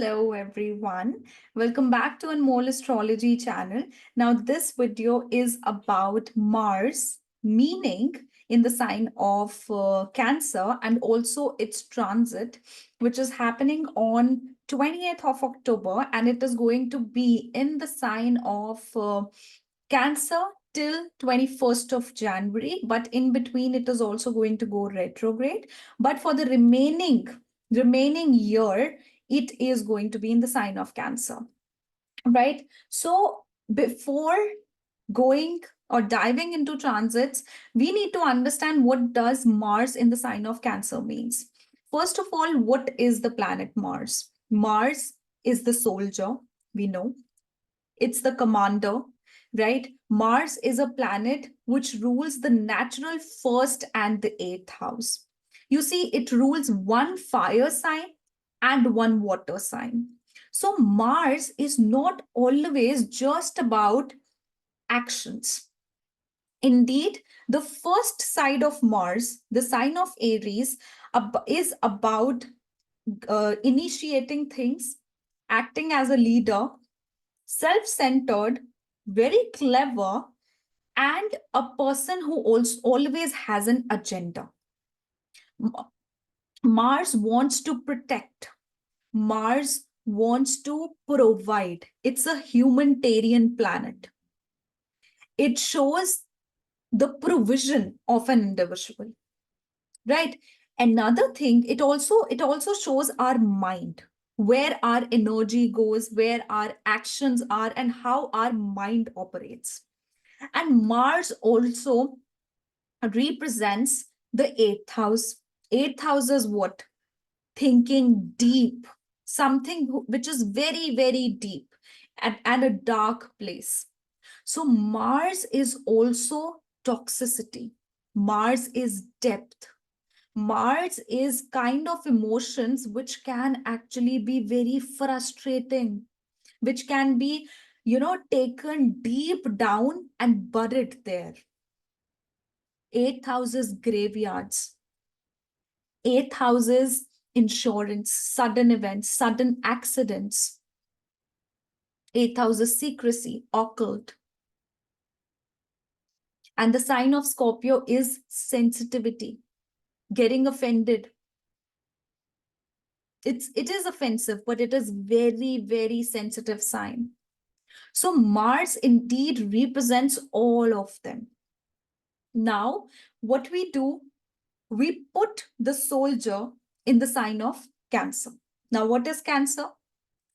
Hello everyone. Welcome back to Anmoll Astrology channel. Now this video is about Mars, meaning in the sign of Cancer, and also its transit, which is happening on 28th of October, and it is going to be in the sign of Cancer till 21st of January, but in between it is also going to go retrograde. But for the remaining year, it is going to be in the sign of Cancer, right? So before going or diving into transits, we need to understand what does Mars in the sign of Cancer means. First of all, what is the planet Mars? Mars is the soldier, we know. It's the commander, right? Mars is a planet which rules the natural first and the eighth house. You see, it rules one fire sign and one water sign. So Mars is not always just about actions. Indeed, the first side of Mars, the sign of Aries, is about initiating things, acting as a leader, self-centered, very clever, and a person who also always has an agenda. Mars wants to protect. Mars wants to provide. It's a humanitarian planet. It shows the provision of an individual, right? Another thing, it also shows our mind, where our energy goes, where our actions are, and how our mind operates. And Mars also represents the eighth house. Eighth house is what? Thinking deep, something which is very, very deep and a dark place. So Mars is also toxicity. Mars is depth. Mars is kind of emotions which can actually be very frustrating, which can be, taken deep down and buried there. Eighth houses, graveyards. Eighth houses, insurance, sudden events, sudden accidents. Eighth houses, secrecy, occult. And the sign of Scorpio is sensitivity, getting offended. It is offensive, but it is very, very sensitive sign. So Mars indeed represents all of them. Now, what we do, we put the soldier in the sign of Cancer. Now, what is Cancer?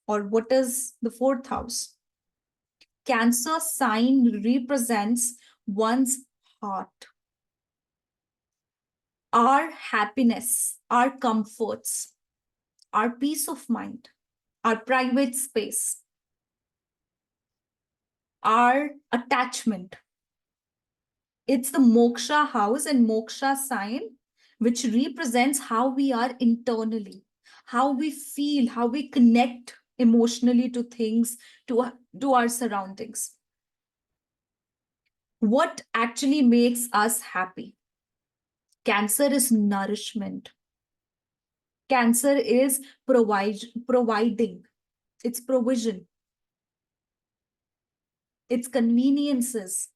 Or what is the fourth house? Cancer sign represents one's heart, our happiness, our comforts, our peace of mind, our private space, our attachment. It's the moksha house and moksha sign, which represents how we are internally, how we feel, how we connect emotionally to things, to our surroundings. What actually makes us happy? Cancer is nourishment. Cancer is providing. It's provision. It's conveniences.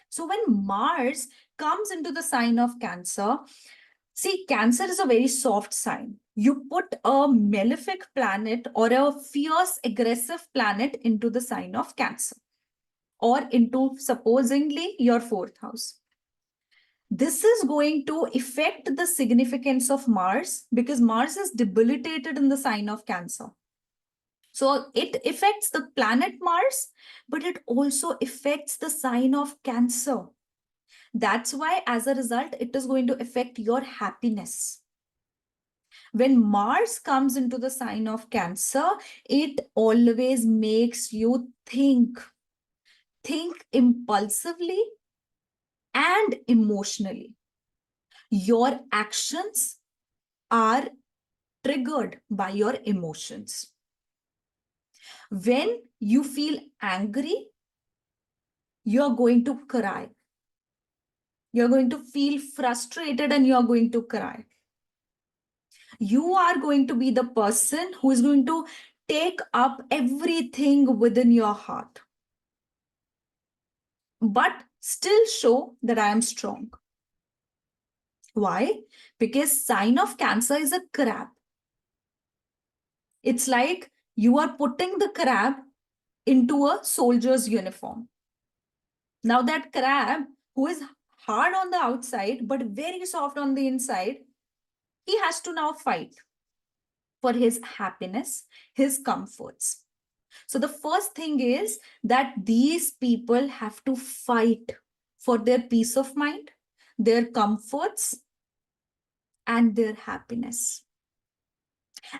So when Mars comes into the sign of Cancer, see, Cancer is a very soft sign. You put a malefic planet or a fierce, aggressive planet into the sign of Cancer, or into supposedly your fourth house. This is going to affect the significance of Mars because Mars is debilitated in the sign of Cancer. So it affects the planet Mars, but it also affects the sign of Cancer. That's why, as a result, it is going to affect your happiness. When Mars comes into the sign of Cancer, it always makes you think impulsively and emotionally. Your actions are triggered by your emotions. When you feel angry, you're going to cry. You're going to feel frustrated and you're going to cry. You are going to be the person who is going to take up everything within your heart, but still show that I am strong. Why? Because sign of Cancer is a crab. It's like you are putting the crab into a soldier's uniform. Now that crab, who is hard on the outside but very soft on the inside, he has to now fight for his happiness, his comforts. So the first thing is that these people have to fight for their peace of mind, their comforts, and their happiness.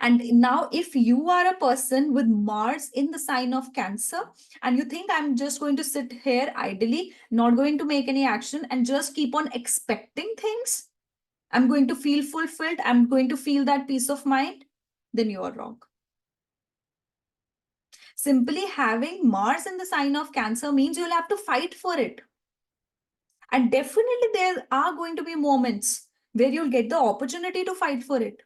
And now, if you are a person with Mars in the sign of Cancer, and you think I'm just going to sit here idly, not going to make any action, and just keep on expecting things, I'm going to feel fulfilled, I'm going to feel that peace of mind, then you are wrong. Simply having Mars in the sign of Cancer means you'll have to fight for it. And definitely there are going to be moments where you'll get the opportunity to fight for it.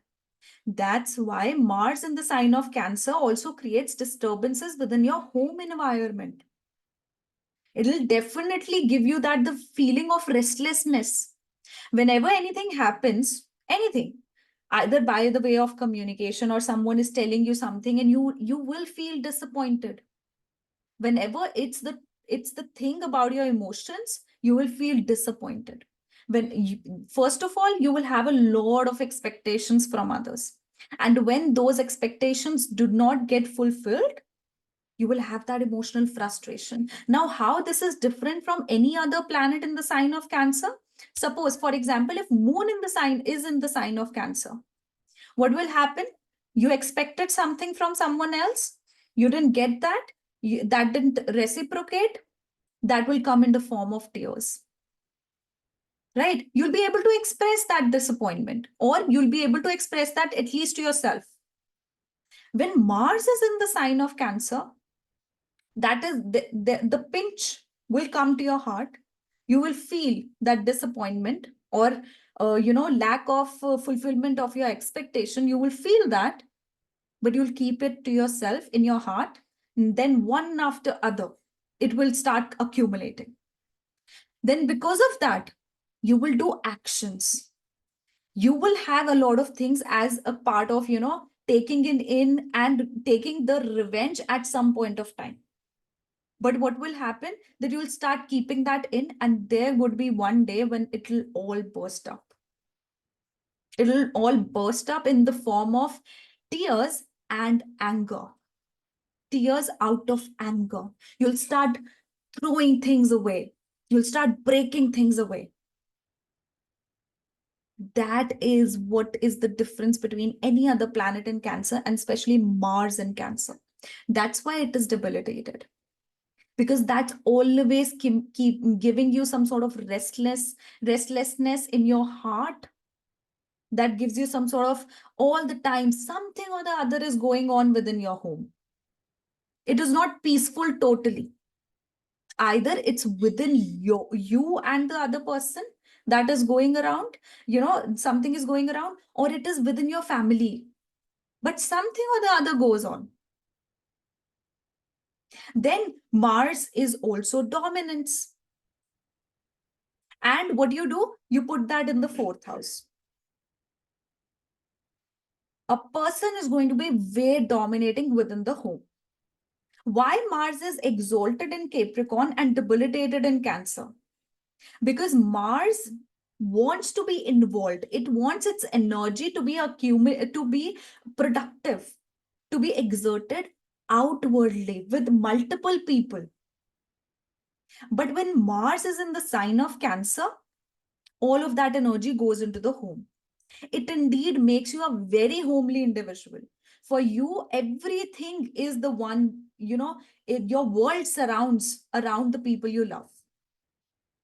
That's why Mars in the sign of Cancer also creates disturbances within your home environment. It'll definitely give you that the feeling of restlessness. Whenever anything happens, anything, either by the way of communication or someone is telling you something and you will feel disappointed. Whenever it's the thing about your emotions, you will feel disappointed. First of all, you will have a lot of expectations from others, and when those expectations do not get fulfilled, you will have that emotional frustration. Now, how this is different from any other planet in the sign of Cancer? Suppose, for example, if moon in the sign is in the sign of Cancer, what will happen? You expected something from someone else, you didn't get that, that didn't reciprocate, that will come in the form of tears. Right? You'll be able to express that disappointment, or you'll be able to express that at least to yourself. When Mars is in the sign of Cancer, that is the pinch will come to your heart. You will feel that disappointment, or lack of fulfillment of your expectation. You will feel that, but you'll keep it to yourself in your heart. And then one after other, it will start accumulating. Then because of that, you will do actions. You will have a lot of things as a part of, taking it in and taking the revenge at some point of time. But what will happen? That you'll start keeping that in, and there would be one day when it'll all burst up. It'll all burst up in the form of tears and anger. Tears out of anger. You'll start throwing things away. You'll start breaking things away. That is what is the difference between any other planet in Cancer, and especially Mars in Cancer. That's why it is debilitated. Because that's always keep giving you some sort of restlessness in your heart. That gives you some sort of, all the time, something or the other is going on within your home. It is not peaceful totally. Either it's within you and the other person that is going around, something is going around, or it is within your family. But something or the other goes on. Then Mars is also dominance. And what do? You put that in the fourth house. A person is going to be very dominating within the home. Why Mars is exalted in Capricorn and debilitated in Cancer? Because Mars wants to be involved. It wants its energy to be productive, to be exerted outwardly with multiple people. But when Mars is in the sign of Cancer, all of that energy goes into the home. It indeed makes you a very homely individual. For you, everything is the one, your world surrounds around the people you love.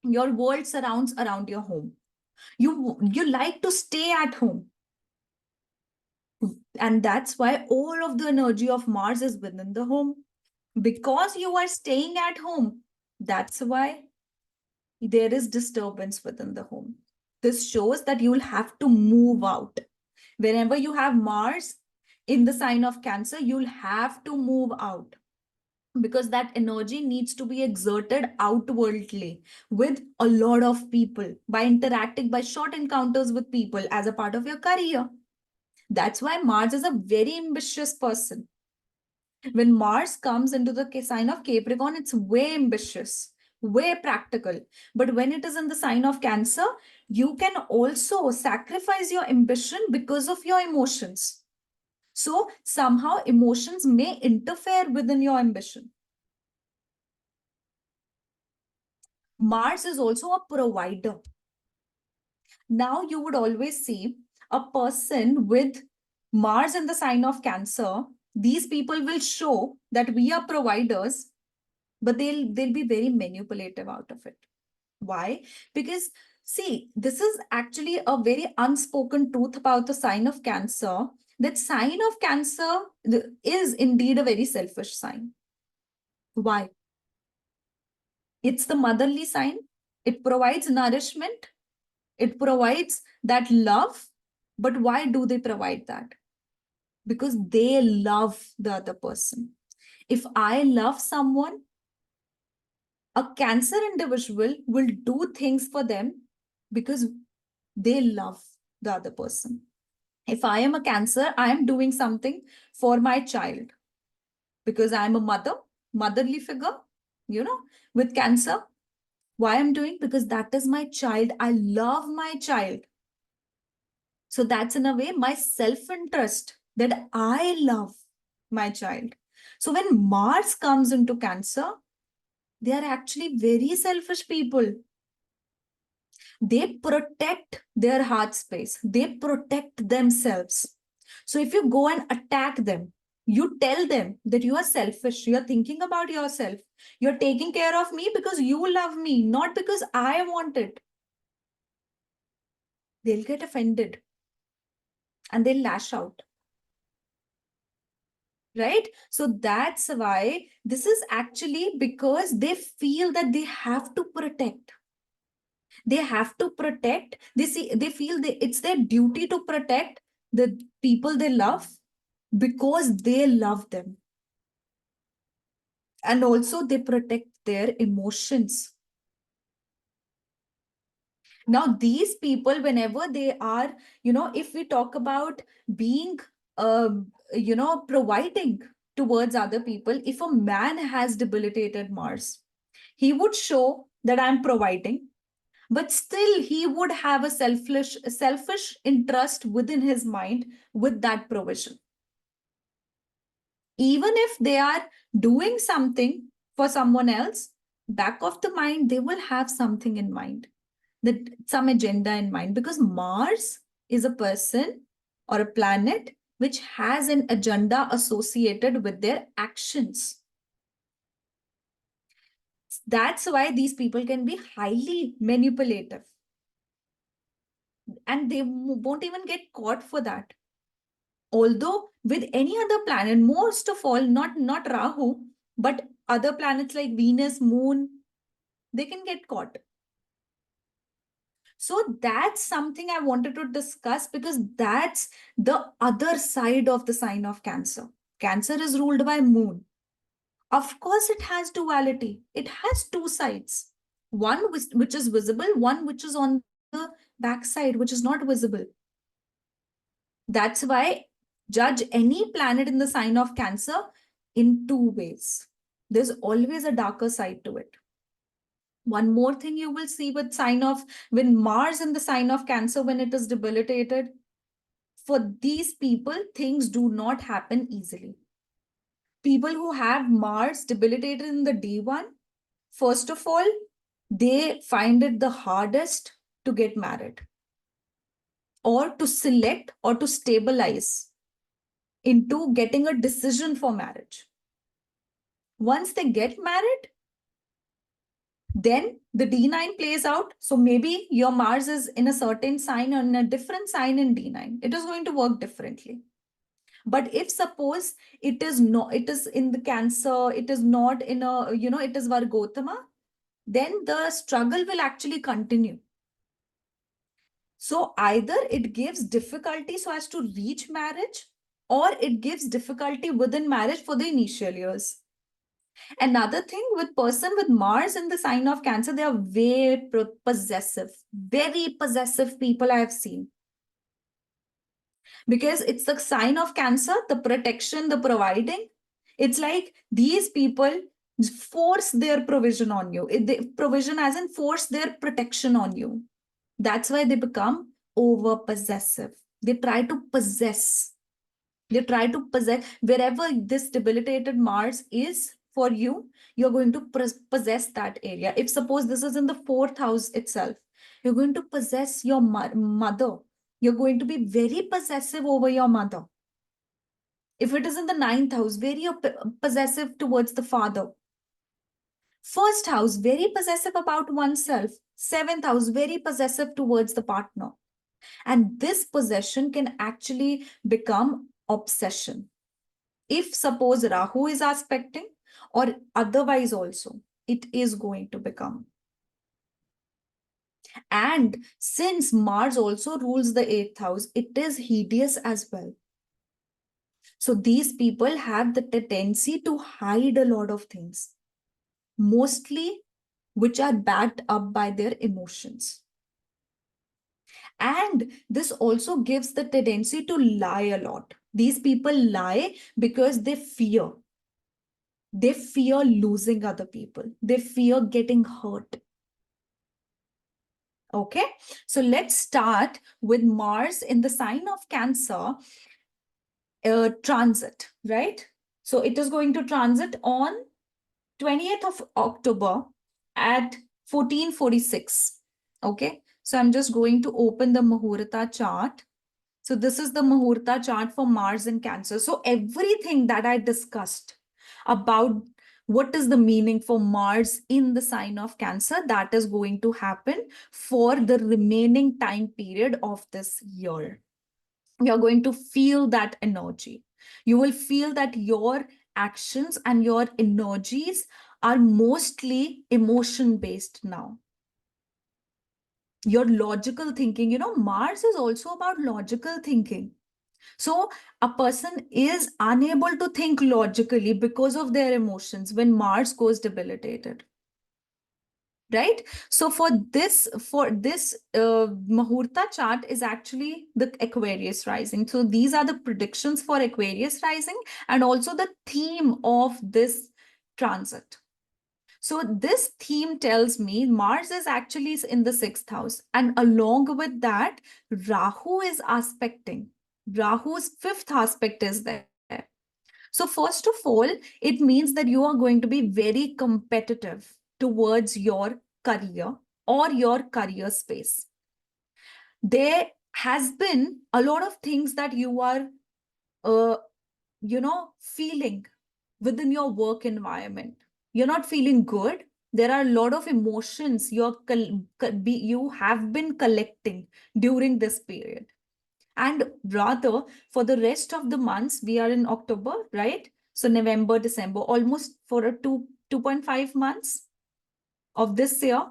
Your world surrounds around your home. You like to stay at home. And that's why all of the energy of Mars is within the home. Because you are staying at home, that's why there is disturbance within the home. This shows that you will have to move out. Whenever you have Mars in the sign of Cancer, you'll have to move out, because that energy needs to be exerted outwardly with a lot of people, by interacting, by short encounters with people as a part of your career. That's why Mars is a very ambitious person. When Mars comes into the sign of Capricorn, it's way ambitious, way practical. But when it is in the sign of Cancer, you can also sacrifice your ambition because of your emotions. So somehow emotions may interfere within your ambition. Mars is also a provider. Now you would always see a person with Mars in the sign of Cancer. These people will show that we are providers, but they'll be very manipulative out of it. Why? Because see, this is actually a very unspoken truth about the sign of Cancer. That sign of Cancer is indeed a very selfish sign. Why? It's the motherly sign. It provides nourishment. It provides that love. But why do they provide that? Because they love the other person. If I love someone, a Cancer individual will do things for them because they love the other person. If I am a Cancer, I am doing something for my child because I am a motherly figure, with Cancer. Why I'm doing? Because that is my child. I love my child. So that's in a way my self-interest, that I love my child. So when Mars comes into Cancer, they are actually very selfish people. They protect their heart space. They protect themselves. So if you go and attack them, you tell them that you are selfish. You are thinking about yourself. You're taking care of me because you love me, not because I want it. They'll get offended and they'll lash out. Right? So that's why this is actually because they feel that they have to protect. They have to protect. They feel it's their duty to protect the people they love because they love them. And also they protect their emotions. Now, these people, whenever they are, if we talk about being, providing towards other people, if a man has debilitated Mars, he would show that I'm providing, but still he would have a selfish interest within his mind with that provision. Even if they are doing something for someone else, back of the mind, they will have something in mind, that some agenda in mind, because Mars is a person or a planet which has an agenda associated with their actions. That's why these people can be highly manipulative. And they won't even get caught for that. Although with any other planet, most of all, not Rahu, but other planets like Venus, Moon, they can get caught. So that's something I wanted to discuss, because that's the other side of the sign of Cancer. Cancer is ruled by Moon. Of course, it has duality. It has two sides. One which is visible, one which is on the backside, which is not visible. That's why judge any planet in the sign of Cancer in two ways. There's always a darker side to it. One more thing you will see with when Mars in the sign of Cancer, when it is debilitated, for these people, things do not happen easily. People who have Mars debilitated in the D1, first of all, they find it the hardest to get married or to select or to stabilize into getting a decision for marriage. Once they get married, then the D9 plays out. So maybe your Mars is in a certain sign or in a different sign in D9. It is going to work differently. But if suppose it is in the Cancer, it is not in it is Vargotama, then the struggle will actually continue. So either it gives difficulty so as to reach marriage, or it gives difficulty within marriage for the initial years. Another thing with person with Mars in the sign of Cancer, they are possessive, very possessive people I have seen. Because it's the sign of Cancer, the protection, the providing. It's like these people force their provision on you. Provision as in force their protection on you. That's why they become over possessive. They try to possess. They try to possess wherever this debilitated Mars is for you, you're going to possess that area. If suppose this is in the fourth house itself, you're going to possess your mother. You're going to be very possessive over your mother. If it is in the ninth house, very possessive towards the father. First house, very possessive about oneself. Seventh house, very possessive towards the partner. And this possession can actually become obsession. If suppose Rahu is aspecting, or otherwise also, it is going to become. And since Mars also rules the eighth house, it is hideous as well. So these people have the tendency to hide a lot of things, mostly which are backed up by their emotions. And this also gives the tendency to lie a lot. These people lie because they fear. They fear losing other people. They fear getting hurt. Okay, so let's start with Mars in the sign of Cancer transit, right? So it is going to transit on 20th of October at 1446. Okay, so I'm just going to open the Muhurata chart. So this is the Muhurata chart for Mars in Cancer. So everything that I discussed about what is the meaning for Mars in the sign of Cancer, that is going to happen for the remaining time period of this year. You're going to feel that energy. You will feel that your actions and your energies are mostly emotion based now. Your logical thinking, Mars is also about logical thinking. So a person is unable to think logically because of their emotions when Mars goes debilitated. Right? So for this Muhurta chart is actually the Aquarius rising. So these are the predictions for Aquarius rising and also the theme of this transit. So this theme tells me Mars is actually in the sixth house. And along with that, Rahu is aspecting. Rahu's fifth aspect is there. So first of all, it means that you are going to be very competitive towards your career or your career space. There has been a lot of things that you are, feeling within your work environment. You're not feeling good. There are a lot of emotions you have been collecting during this period. And rather, for the rest of the months, we are in October, right? So November, December, almost for a 2.5 months of this year,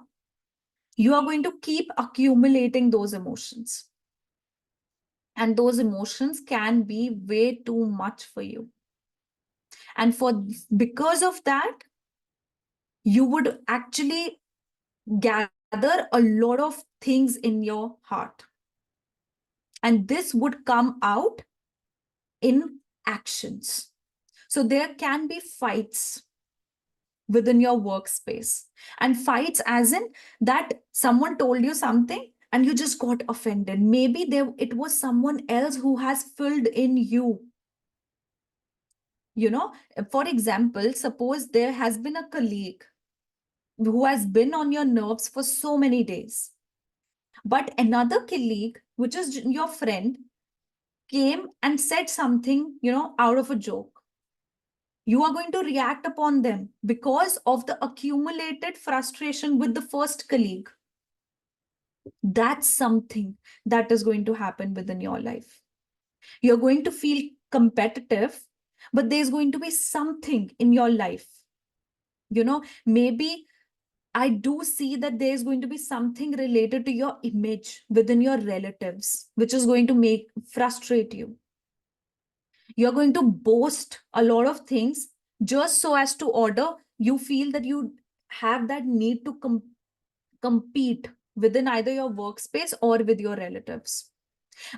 you are going to keep accumulating those emotions. And those emotions can be way too much for you. And because of that, you would actually gather a lot of things in your heart. And this would come out in actions. So there can be fights within your workspace, and fights as in that someone told you something and you just got offended. Maybe it was someone else who has filled in you. For example, suppose there has been a colleague who has been on your nerves for so many days, but another colleague, which is your friend, came and said something, out of a joke. You are going to react upon them because of the accumulated frustration with the first colleague. That's something that is going to happen within your life. You're going to feel competitive, but there's going to be something in your life. Maybe I do see that there's going to be something related to your image within your relatives, which is going to frustrate you. You're going to boast a lot of things just so as to order. You feel that you have that need to compete within either your workspace or with your relatives.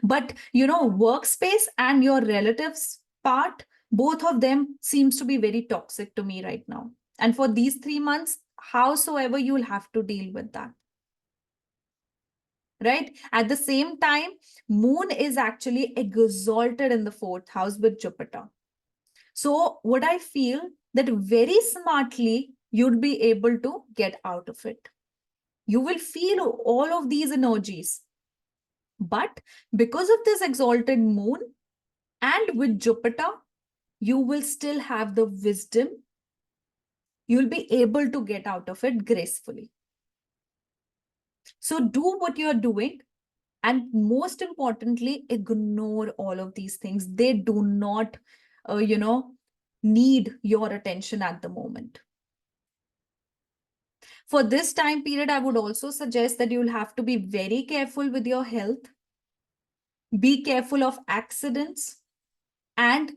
But workspace and your relatives part, both of them seems to be very toxic to me right now. And for these 3 months, howsoever, you'll have to deal with that. Right? At the same time, moon is actually exalted in the 4th house with Jupiter. So what I feel that very smartly, you'd be able to get out of it. You will feel all of these energies. But because of this exalted moon and with Jupiter, you will still have the wisdom. You'll be able to get out of it gracefully. So do what you're doing. And most importantly, ignore all of these things. They do not, need your attention at the moment. For this time period, I would also suggest that you'll have to be very careful with your health. Be careful of accidents and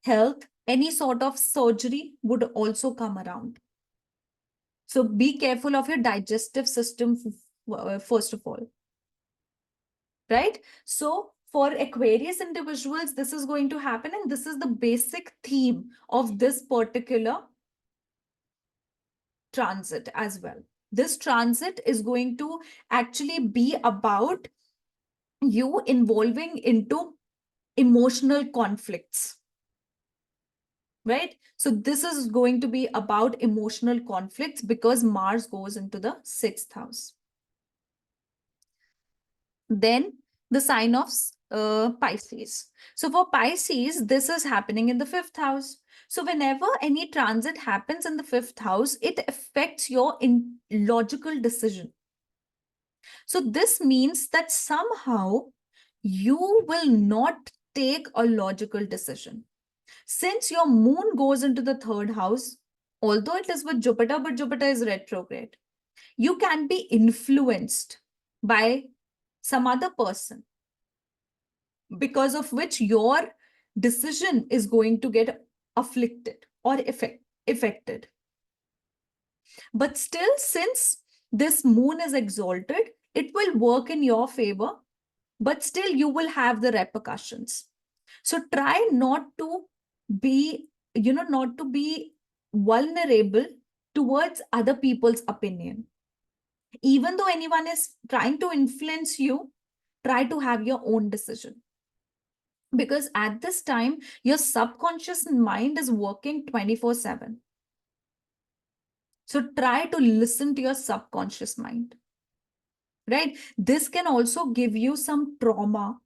health. Any sort of surgery would also come around. So be careful of your digestive system first of all. Right? So for Aquarius individuals, this is going to happen, and this is the basic theme of this particular transit as well. This transit is going to actually be about you involving into emotional conflicts. Right? So this is going to be about emotional conflicts because Mars goes into the 6th house. Then the sign of Pisces. So for Pisces, this is happening in the 5th house. So whenever any transit happens in the 5th house, it affects your logical decision. So this means that somehow you will not take a logical decision. Since your moon goes into the 3rd house, although it is with Jupiter, but Jupiter is retrograde, you can be influenced by some other person, because of which your decision is going to get afflicted or affected. But still, since this moon is exalted, it will work in your favor, but still you will have the repercussions. So try not to be, not to be vulnerable towards other people's opinion. Even though anyone is trying to influence you, try to have your own decision. Because at this time, your subconscious mind is working 24/7. So try to listen to your subconscious mind. Right? This can also give you some trauma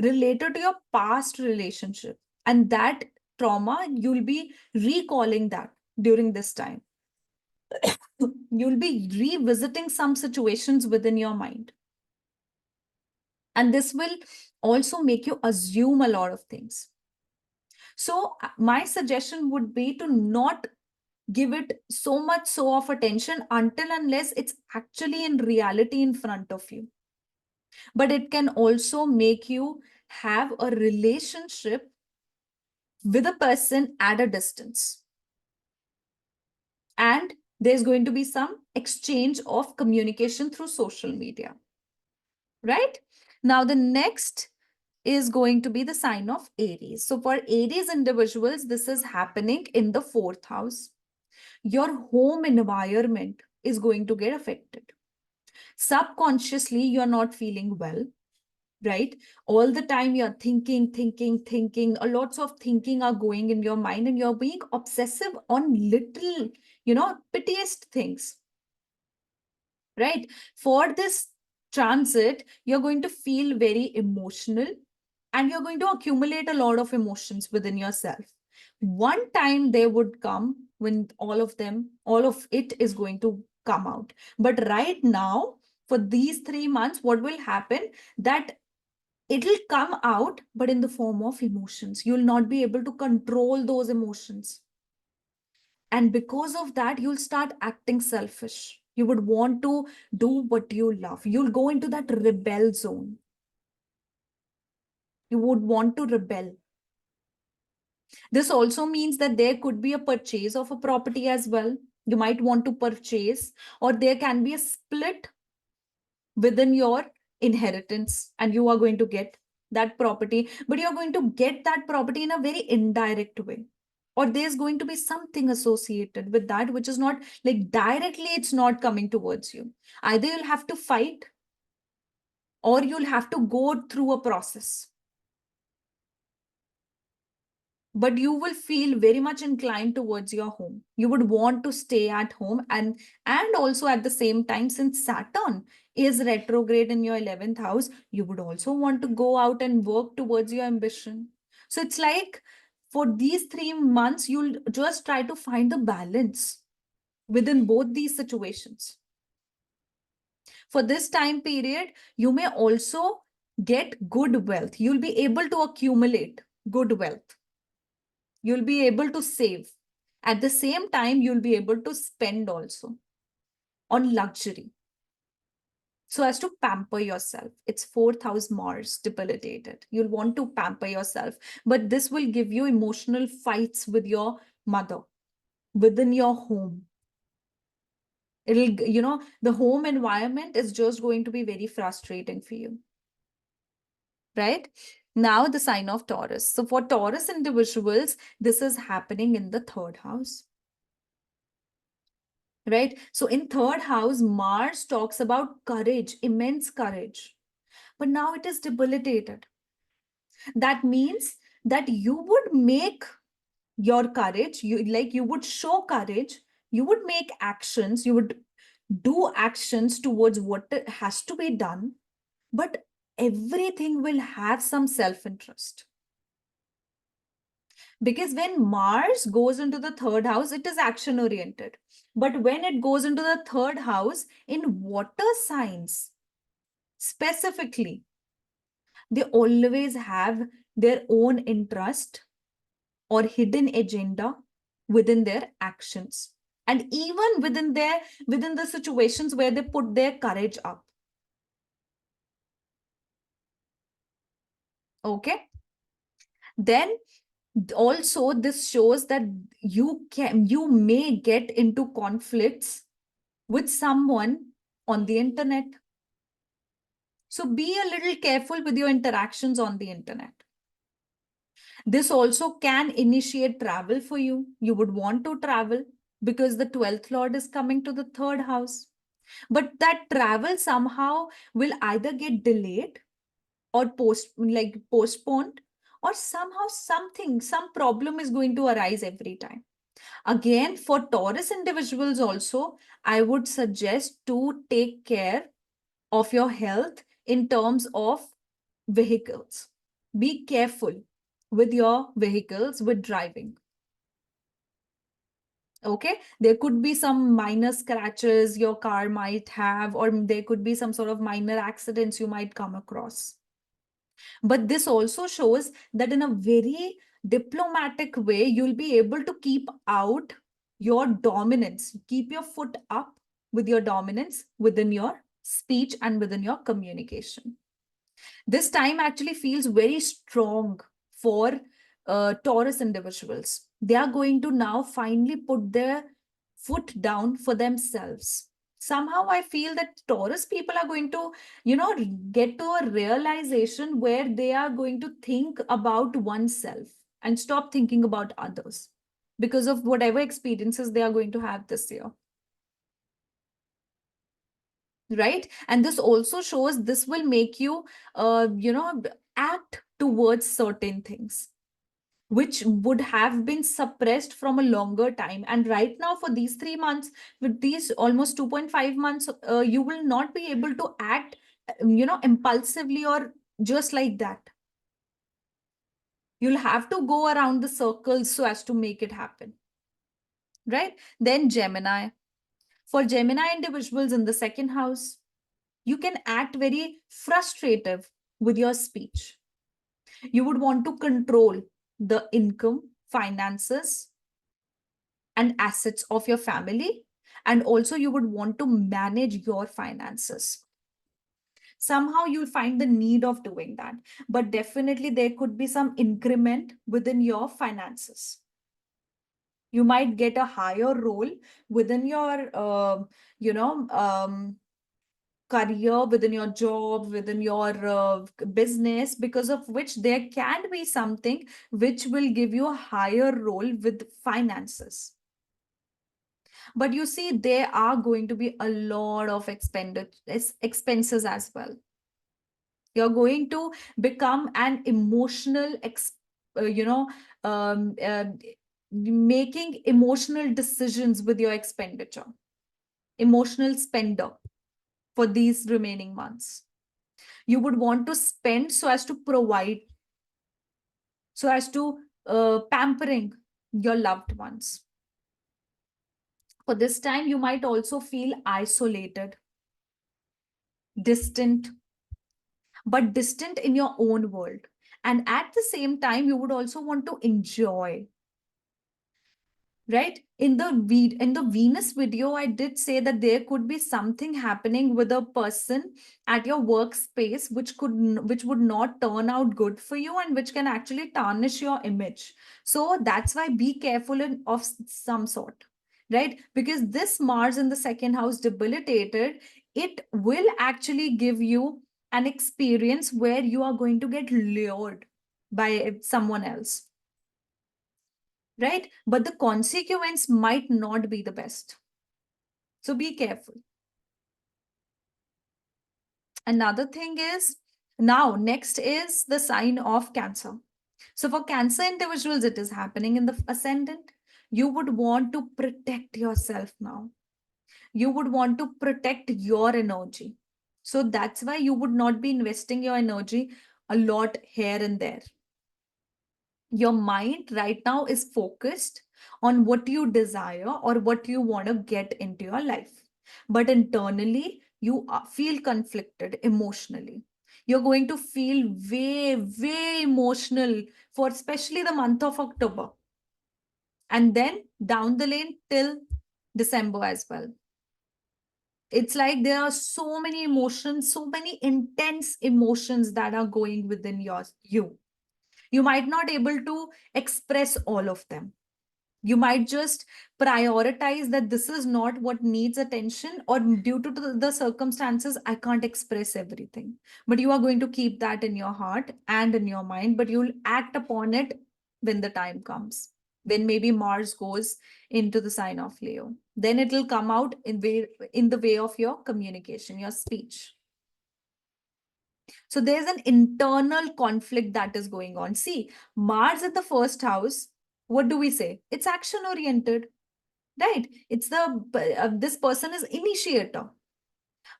related to your past relationship. And that trauma, you'll be recalling that during this time. You'll be revisiting some situations within your mind. And this will also make you assume a lot of things. So my suggestion would be to not give it so much of attention until unless it's actually in reality in front of you. But it can also make you have a relationship with a person at a distance. And there's going to be some exchange of communication through social media. Right? Now, the next is going to be the sign of Aries. So for Aries individuals, this is happening in the 4th house. Your home environment is going to get affected. Subconsciously, you're not feeling well, right? All the time you're thinking. A lots of thinking are going in your mind and you're being obsessive on little, pettiest things, right? For this transit, you're going to feel very emotional and you're going to accumulate a lot of emotions within yourself. One time they would come when all of it is going to come out. But right now, for these 3 months, what will happen that it'll come out, but in the form of emotions. You'll not be able to control those emotions. And because of that, you'll start acting selfish. You would want to do what you love. You'll go into that rebel zone. You would want to rebel. This also means that there could be a purchase of a property as well. You might want to purchase, or there can be a split within your inheritance, and you are going to get that property, but you're going to get that property in a very indirect way. Or there's going to be something associated with that, which is not like directly, it's not coming towards you. Either you'll have to fight, or you'll have to go through a process. But you will feel very much inclined towards your home. You would want to stay at home, and also at the same time, since Saturn is retrograde in your 11th house, you would also want to go out and work towards your ambition. So it's like for these 3 months, you'll just try to find the balance within both these situations. For this time period, you may also get good wealth. You'll be able to accumulate good wealth. You'll be able to save. At the same time, you'll be able to spend also on luxury, so as to pamper yourself. It's 4th house Mars debilitated. You'll want to pamper yourself, but this will give you emotional fights with your mother within your home. It'll, the home environment is just going to be very frustrating for you, right? Now, the sign of Taurus. So for Taurus individuals, this is happening in the 3rd house. Right? So in 3rd house, Mars talks about courage, immense courage. But now it is debilitated. That means that you would make your courage, you would show courage, you would make actions, you would do actions towards what has to be done, but everything will have some self-interest. Because when Mars goes into the 3rd house, it is action oriented. But when it goes into the 3rd house in water signs, specifically, they always have their own interest or hidden agenda within their actions. And even within the situations where they put their courage up. Okay. Then also this shows that you may get into conflicts with someone on the internet. So be a little careful with your interactions on the internet. This also can initiate travel for you. You would want to travel because the 12th lord is coming to the 3rd house. But that travel somehow will either get delayed or postponed, or somehow some problem is going to arise every time. Again, for Taurus individuals also, I would suggest to take care of your health in terms of vehicles. Be careful with your vehicles, with driving. Okay, there could be some minor scratches your car might have, or there could be some sort of minor accidents you might come across. But this also shows that in a very diplomatic way, you'll be able to keep out your dominance, keep your foot up with your dominance within your speech and within your communication. This time actually feels very strong for Taurus individuals. They are going to now finally put their foot down for themselves. Somehow I feel that Taurus people are going to, get to a realization where they are going to think about oneself and stop thinking about others because of whatever experiences they are going to have this year. Right? And this also shows this will make you, act towards certain things which would have been suppressed from a longer time. And right now, for these 3 months, with these almost 2.5 months, you will not be able to act, impulsively or just like that. You'll have to go around the circles so as to make it happen. Right? Then Gemini. For Gemini individuals in the 2nd house, you can act very frustrative with your speech. You would want to control the income, finances, and assets of your family. And also you would want to manage your finances. Somehow you'll find the need of doing that, but definitely there could be some increment within your finances. You might get a higher role within your career, within your job, within your business, because of which there can be something which will give you a higher role with finances. But you see, there are going to be a lot of expenses as well. You're going to become an emotional uh, you know um, uh, making emotional decisions with your expenditure, emotional spender for these remaining months. You would want to spend so as to provide, so as to pampering your loved ones. For this time you might also feel isolated, distant, but distant in your own world. And at the same time, you would also want to enjoy, right? In the Venus video, I did say that there could be something happening with a person at your workspace which would not turn out good for you and which can actually tarnish your image. So that's why be careful of some sort, right? Because this Mars in the second house debilitated, it will actually give you an experience where you are going to get lured by someone else, right? But the consequence might not be the best. So be careful. Another thing is, now next is the sign of Cancer. So for Cancer individuals, it is happening in the ascendant. You would want to protect yourself now. You would want to protect your energy. So that's why you would not be investing your energy a lot here and there. Your mind right now is focused on what you desire or what you want to get into your life. But internally, you feel conflicted emotionally. You're going to feel way, way emotional for especially the month of October. And then down the lane till December as well. It's like there are so many emotions, so many intense emotions that are going within you. You might not able to express all of them. You might just prioritize that this is not what needs attention, or due to the circumstances I can't express everything. But you are going to keep that in your heart and in your mind, but you'll act upon it when the time comes, when maybe Mars goes into the sign of Leo. Then it will come out in the way of your communication, your speech. So there's an internal conflict that is going on. See, Mars in the first house, what do we say? It's action oriented, right? It's this person is initiator.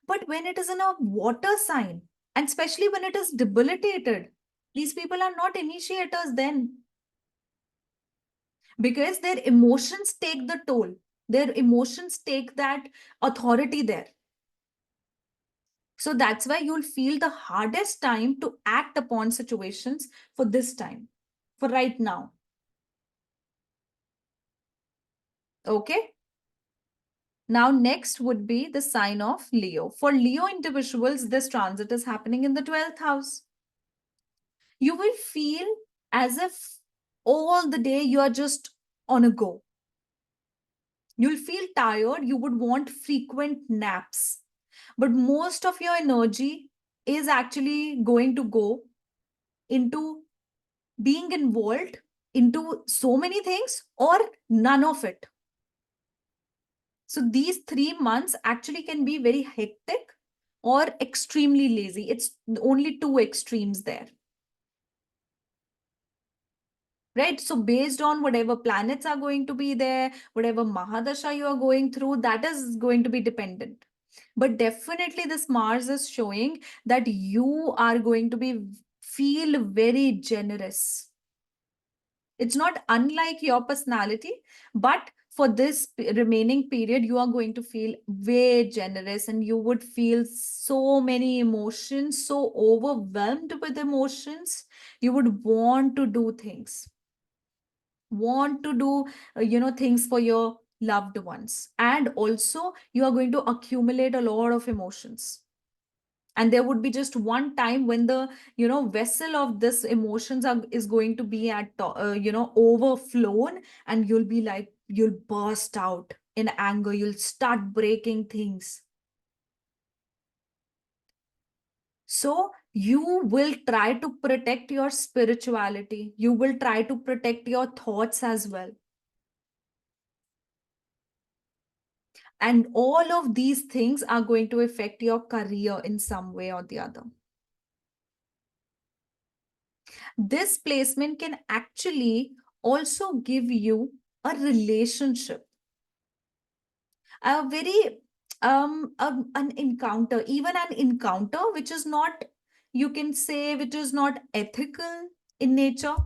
But when it is in a water sign, and especially when it is debilitated, these people are not initiators then, because their emotions take the toll. Their emotions take that authority there. So that's why you'll feel the hardest time to act upon situations for this time, for right now. Okay. Now, next would be the sign of Leo. For Leo individuals, this transit is happening in the 12th house. You will feel as if all the day you are just on a go. You'll feel tired. You would want frequent naps. But most of your energy is actually going to go into being involved into so many things or none of it. So these 3 months actually can be very hectic or extremely lazy. It's only two extremes there. Right? So based on whatever planets are going to be there, whatever Mahadasha you are going through, that is going to be dependent. But definitely this Mars is showing that you are going to be feel very generous. It's not unlike your personality, but for this remaining period, you are going to feel way generous and you would feel so many emotions, so overwhelmed with emotions. You would want to do things, want to do, things for your loved ones. And also, you are going to accumulate a lot of emotions. And there would be just one time when the vessel of this emotions is going to be at overflown, and you'll be like, you'll burst out in anger, you'll start breaking things. So you will try to protect your spirituality, you will try to protect your thoughts as well. And all of these things are going to affect your career in some way or the other. This placement can actually also give you a relationship, a very an encounter, even an encounter which is not, you can say, which is not ethical in nature,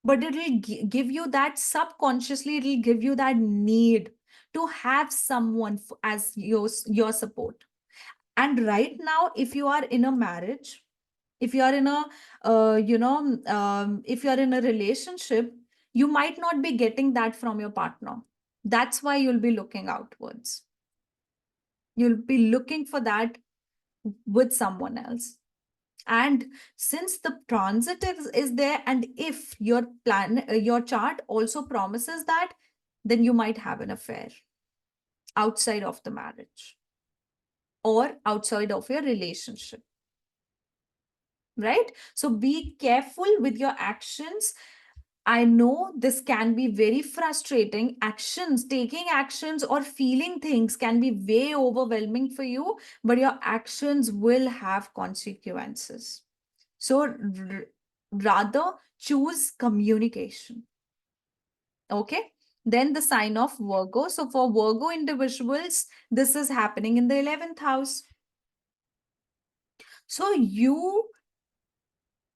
but it will give you that subconsciously, it will give you that need to have someone as your support. And right now, if you are in a marriage, if you are in a if you are in a relationship, you might not be getting that from your partner. That's why you'll be looking outwards, you'll be looking for that with someone else. And since the transit is there, and if your plan, your chart also promises that, then you might have an affair outside of the marriage or outside of your relationship, right? So be careful with your actions. I know this can be very frustrating. Actions, taking actions or feeling things can be way overwhelming for you, but your actions will have consequences. So rather choose communication. Okay. Then the sign of Virgo. So for Virgo individuals, this is happening in the 11th house. So you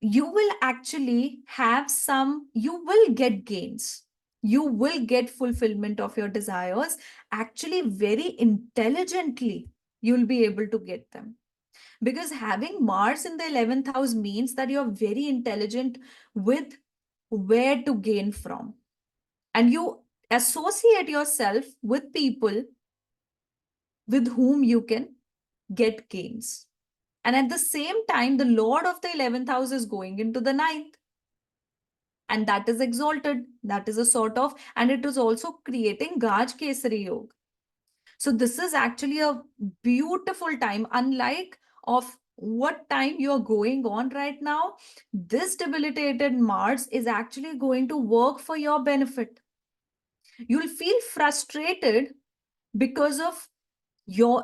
will actually have you will get gains. You will get fulfillment of your desires. Actually, very intelligently, you'll be able to get them. Because having Mars in the 11th house means that you're very intelligent with where to gain from. And you associate yourself with people with whom you can get gains. And at the same time, the Lord of the 11th house is going into the ninth. And that is exalted. That is a sort of, and it is also creating Gaj Kesari Yoga. So this is actually a beautiful time, unlike of what time you're going on right now. This debilitated Mars is actually going to work for your benefit. You'll feel frustrated because of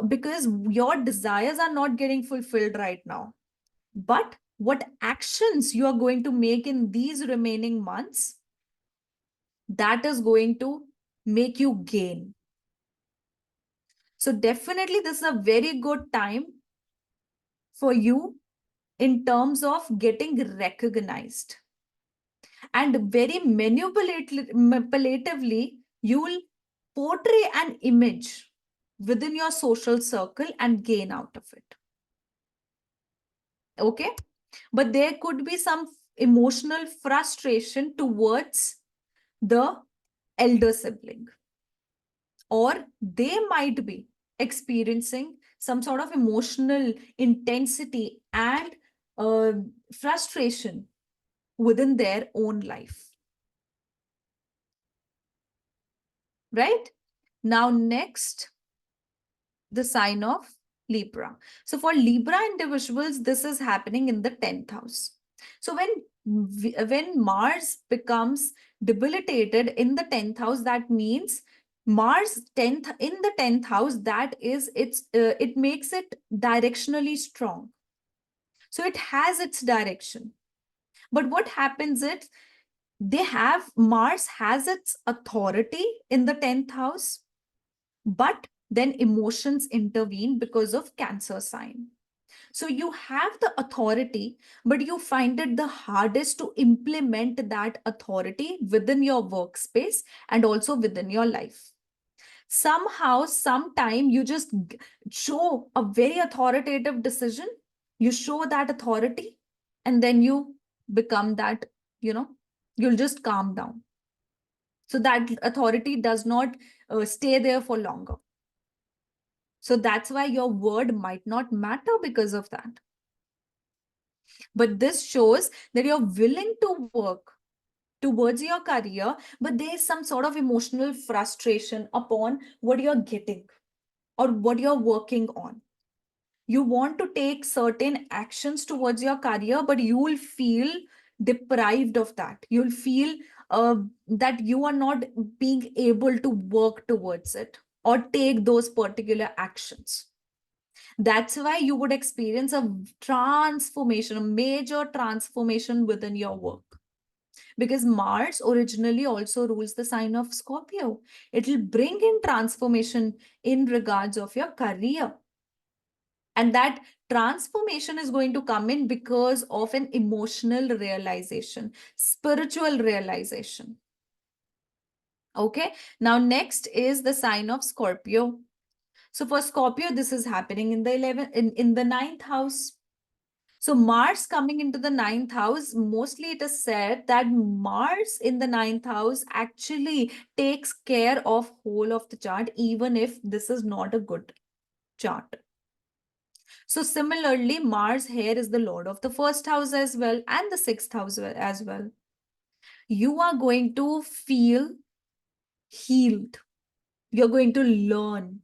because your desires are not getting fulfilled right now. But what actions you are going to make in these remaining months, that is going to make you gain. So definitely this is a very good time for you in terms of getting recognized. And very manipulatively, you will portray an image within your social circle and gain out of it. Okay? But there could be some emotional frustration towards the elder sibling, or they might be experiencing some sort of emotional intensity and frustration within their own life. Right? Now, next, the sign of Libra. So for Libra individuals, this is happening in the 10th house. So when Mars becomes debilitated in the 10th house, that means Mars 10th in the 10th house, that is it makes it directionally strong. So it has its direction. But what happens is Mars has its authority in the 10th house, but then emotions intervene because of Cancer sign. So you have the authority, but you find it the hardest to implement that authority within your workspace and also within your life. Somehow, sometime you just show a very authoritative decision, you show that authority, and then you become that, you'll just calm down. So that authority does not stay there for longer. So that's why your word might not matter because of that. But this shows that you're willing to work towards your career, but there's some sort of emotional frustration upon what you're getting or what you're working on. You want to take certain actions towards your career, but you will feel deprived of that. You'll feel that you are not being able to work towards it or take those particular actions. That's why you would experience a transformation, a major transformation within your work. Because Mars originally also rules the sign of Scorpio. It will bring in transformation in regards of your career. And that transformation is going to come in because of an emotional realization, spiritual realization. Okay. Now, next is the sign of Scorpio. So for Scorpio, this is happening in the 11th, in the ninth house. So Mars coming into the ninth house, mostly it is said that Mars in the ninth house actually takes care of whole of the chart, even if this is not a good chart. So similarly, Mars here is the lord of the first house as well and the sixth house as well. You are going to feel healed. You're going to learn.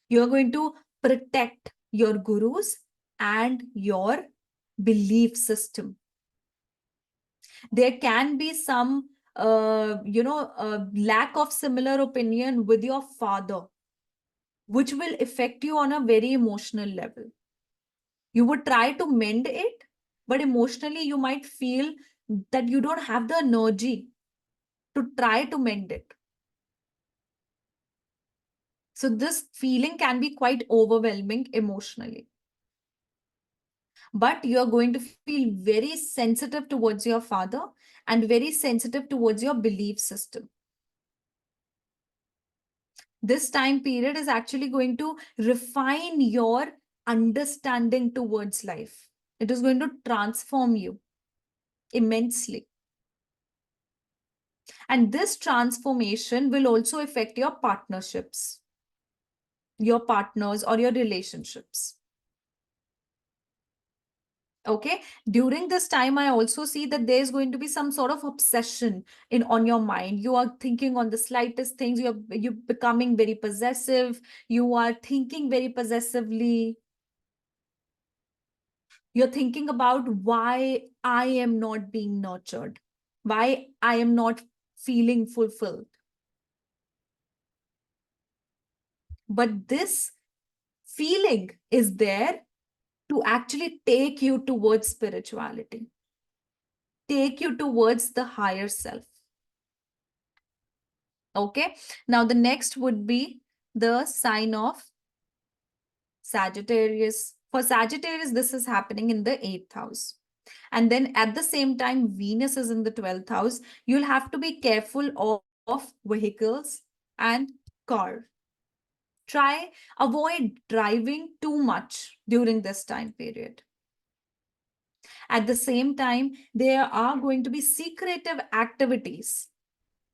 You're going to protect your gurus and your belief system. There can be some, lack of similar opinion with your father, which will affect you on a very emotional level. You would try to mend it, but emotionally you might feel that you don't have the energy to try to mend it. So this feeling can be quite overwhelming emotionally. But you're going to feel very sensitive towards your father and very sensitive towards your belief system. This time period is actually going to refine your understanding towards life. It is going to transform you immensely. And this transformation will also affect your partnerships, your partners, or your relationships. Okay, during this time, I also see that there's going to be some sort of obsession on your mind. You are thinking on the slightest things. You're becoming very possessive. You are thinking very possessively. You're thinking about why I am not being nurtured, why I am not feeling fulfilled. But this feeling is there to actually take you towards spirituality, take you towards the higher self. Okay. Now, the next would be the sign of Sagittarius. For Sagittarius, this is happening in the 8th house. And then at the same time, Venus is in the 12th house. You'll have to be careful of vehicles and car. Avoid driving too much during this time period. At the same time, there are going to be secretive activities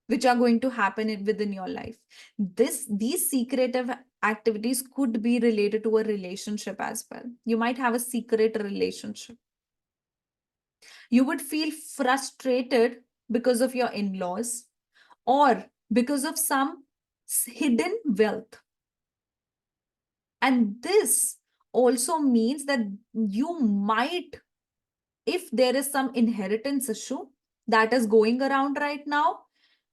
which are going to happen within your life. These secretive activities could be related to a relationship as well. You might have a secret relationship. You would feel frustrated because of your in-laws or because of some hidden wealth. And this also means that you might, if there is some inheritance issue that is going around right now,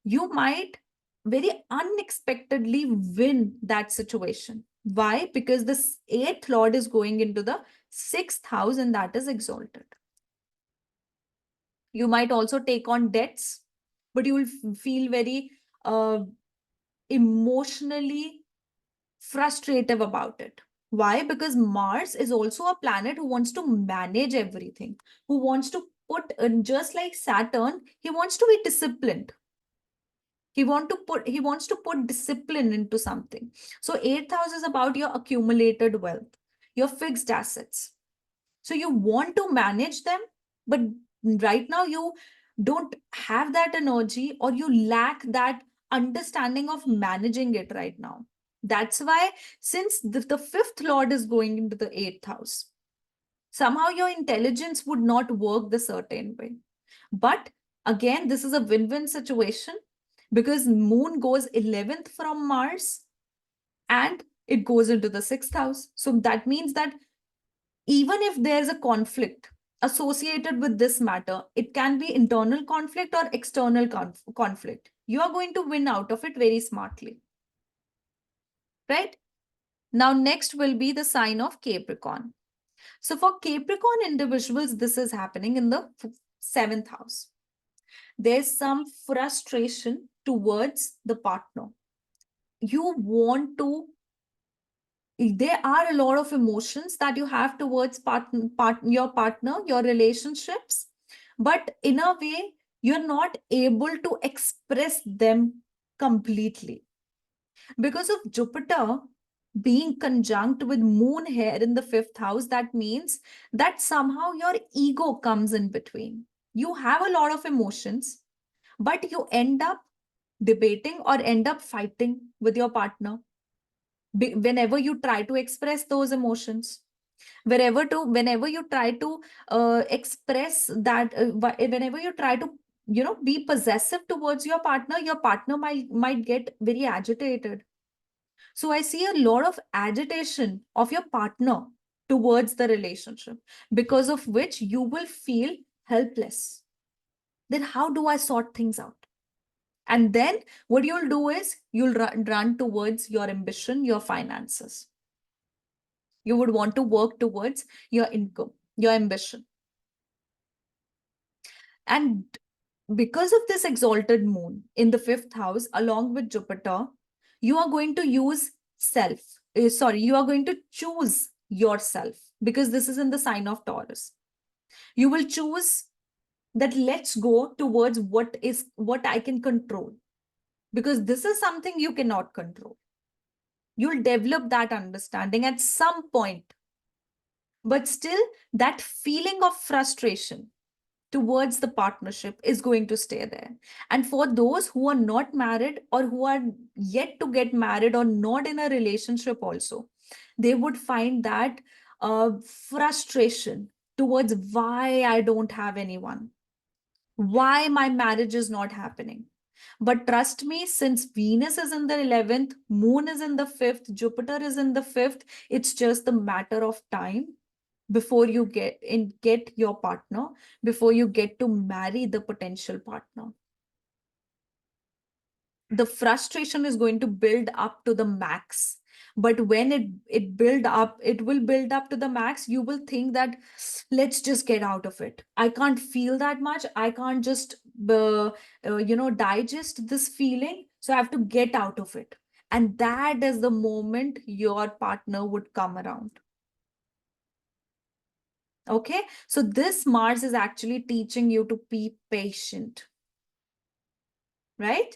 you might very unexpectedly win that situation. Why? Because the 8th lord is going into the 6th house and that is exalted. You might also take on debts, but you will feel very emotionally frustrative about it. Why? Because Mars is also a planet who wants to manage everything, who wants to put, just like Saturn, he wants to be disciplined. He wants to put discipline into something. So 8th house is about your accumulated wealth, your fixed assets. So you want to manage them, but right now you don't have that energy, or you lack that understanding of managing it right now. That's why, since the fifth lord is going into the eighth house, somehow your intelligence would not work the certain way. But again, this is a win-win situation, because moon goes 11th from Mars and it goes into the sixth house. So that means that even if there's a conflict associated with this matter, it can be internal conflict or external conflict. You are going to win out of it very smartly. Right? Now, next will be the sign of Capricorn. So for Capricorn individuals, this is happening in the seventh house. There's some frustration towards the partner. You want to, there are a lot of emotions that you have towards your partner, your relationships, but in a way, you're not able to express them completely. Because of Jupiter being conjunct with moon here in the fifth house, that means that somehow your ego comes in between. You have a lot of emotions, but you end up debating or end up fighting with your partner whenever you try to express those emotions. Whenever you try to express that, whenever you try to, be possessive towards your partner might get very agitated. So I see a lot of agitation of your partner towards the relationship, because of which you will feel helpless. Then how do I sort things out? And then what you'll do is you'll run towards your ambition, your finances. You would want to work towards your income, your ambition. And because of this exalted moon in the fifth house, along with Jupiter, you are going to use you are going to choose yourself, because this is in the sign of Taurus. You will choose that let's go towards what I can control, because this is something you cannot control. You'll develop that understanding at some point, but still that feeling of frustration towards the partnership is going to stay there. And for those who are not married, or who are yet to get married, or not in a relationship also, they would find that frustration towards why I don't have anyone, why my marriage is not happening. But trust me, since Venus is in the 11th, moon is in the 5th, Jupiter is in the 5th, it's just a matter of time before you get your partner, before you get to marry the potential partner. The frustration is going to build up to the max. But when it will build up to the max, you will think that let's just get out of it. I can't feel that much. I can't just digest this feeling. So I have to get out of it. And that is the moment your partner would come around. Okay, so this Mars is actually teaching you to be patient, right?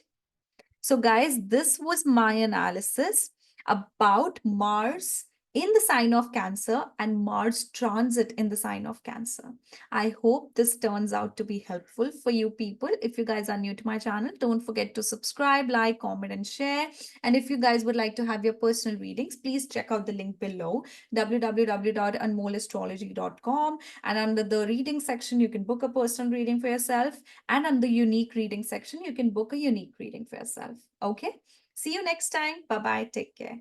So guys, this was my analysis about Mars in the sign of Cancer and Mars transit in the sign of Cancer. I hope this turns out to be helpful for you people. If you guys are new to my channel, don't forget to subscribe, like, comment, and share. And if you guys would like to have your personal readings, please check out the link below, www.anmollastrology.com. And under the reading section, you can book a personal reading for yourself. And under the unique reading section, you can book a unique reading for yourself. Okay. See you next time. Bye-bye. Take care.